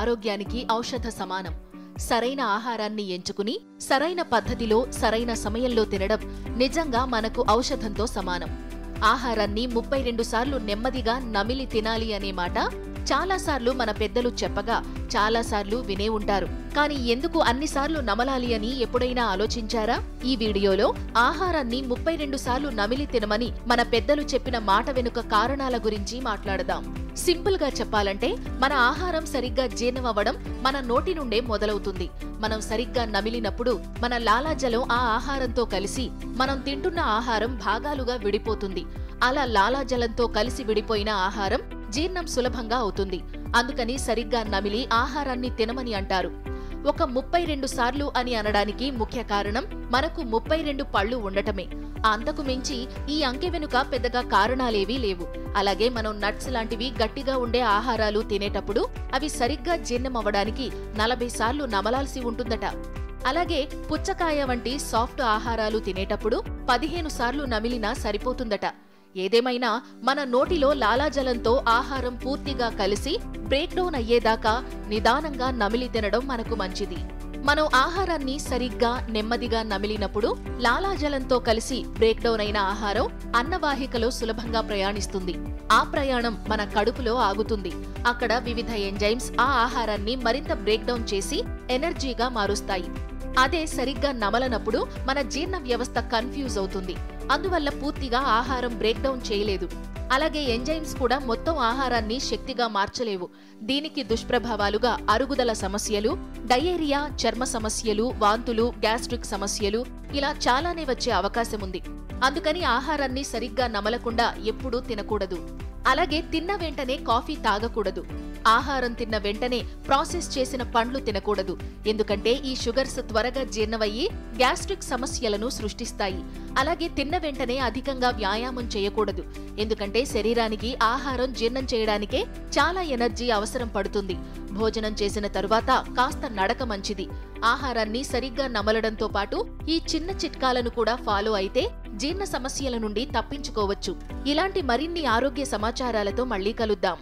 ఆరోగ్యానికి ఔషధ సమానం. సరైన ఆహారాన్ని ఎంచుకుని సరైన పద్ధతిలో సరైన సమయంలో తినడం నిజంగా మనకు ఔషధంతో సమానం. ఆహారాన్ని 32 సార్లు నెమ్మదిగా నమిలి తినాలి అనే మాట చాలాసార్లు మన పెద్దలు చెప్పగా చాలాసార్లు వినే ఉంటారు. కానీ ఎందుకు అన్నిసార్లు నమలాలి అని ఎప్పుడైనా ఆలోచించారా? ఈ వీడియోలో ఆహారాన్ని 32 సార్లు నమిలి తినమని మన పెద్దలు చెప్పిన మాట వెనుక కారణాల గురించి మాట్లాడదాం. సింపుల్ గా చెప్పాలంటే మన ఆహారం సరిగ్గా జీర్ణమవ్వడం మన నోటి నుండే మొదలవుతుంది. మనం సరిగ్గా నమిలినప్పుడు మన లాలాజలం ఆ ఆహారంతో కలిసి మనం తింటున్న ఆహారం భాగాలుగా విడిపోతుంది. అలా లాలాజలంతో కలిసి విడిపోయిన ఆహారం జీర్ణం సులభంగా అవుతుంది. అందుకని సరిగ్గా నమిలి ఆహారాన్ని తినమని అంటారు. ఒక 32 సార్లు అని అనడానికి ముఖ్య కారణం మనకు 32 పళ్ళు ఉండటమే. అంతకు మించి ఈ అంకె వెనుక పెద్దగా కారణాలేవీ లేవు. అలాగే మనం నట్స్ లాంటివి గట్టిగా ఉండే ఆహారాలు తినేటప్పుడు అవి సరిగ్గా జీర్ణమవ్వడానికి 40 సార్లు నమలాల్సి ఉంటుందట. అలాగే పుచ్చకాయ వంటి సాఫ్ట్ ఆహారాలు తినేటప్పుడు 15 సార్లు నమిలినా సరిపోతుందట. ఏదేమైనా మన నోటిలో లాలాజలంతో ఆహారం పూర్తిగా కలిసి బ్రేక్ డౌన్ అయ్యేదాకా నిదానంగా నమిలి తినడం మనకు మంచిది. మనం ఆహారాన్ని సరిగ్గా నెమ్మదిగా నమిలినప్పుడు లాలాజలంతో కలిసి బ్రేక్ డౌన్ అయిన ఆహారం అన్నవాహికలో సులభంగా ప్రయాణిస్తుంది. ఆ ప్రయాణం మన కడుపులో ఆగుతుంది. అక్కడ వివిధ ఎంజైమ్స్ ఆ ఆహారాన్ని మరింత బ్రేక్ డౌన్ చేసి ఎనర్జీగా మారుస్తాయి. అదే సరిగ్గా నమలనప్పుడు మన జీర్ణ వ్యవస్థ కన్ఫ్యూజ్ అవుతుంది. అందువల్ల పూర్తిగా ఆహారం బ్రేక్ డౌన్ చేయలేదు. అలాగే ఎంజైమ్స్ కూడా మొత్తం ఆహారాన్ని శక్తిగా మార్చలేవు. దీనికి దుష్ప్రభావాలుగా అరుగుదల సమస్యలు, డయేరియా, చర్మ సమస్యలు, వాంతులు, గ్యాస్ట్రిక్ సమస్యలు ఇలా చాలానే వచ్చే అవకాశం ఉంది. అందుకని ఆహారాన్ని సరిగ్గా నమలకుండా ఎప్పుడూ తినకూడదు. అలాగే తిన్న వెంటనే కాఫీ తాగకూడదు. ఆహారం తిన్న వెంటనే ప్రాసెస్ చేసిన పండ్లు తినకూడదు. ఎందుకంటే ఈ షుగర్స్ త్వరగా జీర్ణమయ్యి గ్యాస్ట్రిక్ సమస్యలను సృష్టిస్తాయి. అలాగే తిన్న వెంటనే అధికంగా వ్యాయామం చేయకూడదు. ఎందుకంటే శరీరానికి ఆహారం జీర్ణం చేయడానికే చాలా ఎనర్జీ అవసరం పడుతుంది. భోజనం చేసిన తరువాత కాస్త నడక మంచిది. ఆహారాన్ని సరిగ్గా నమలడంతో పాటు ఈ చిన్న చిట్కాలను కూడా ఫాలో అయితే జీర్ణ సమస్యల నుండి తప్పించుకోవచ్చు. ఇలాంటి మరిన్ని ఆరోగ్య సమాచారాలతో మళ్ళీ కలుద్దాం.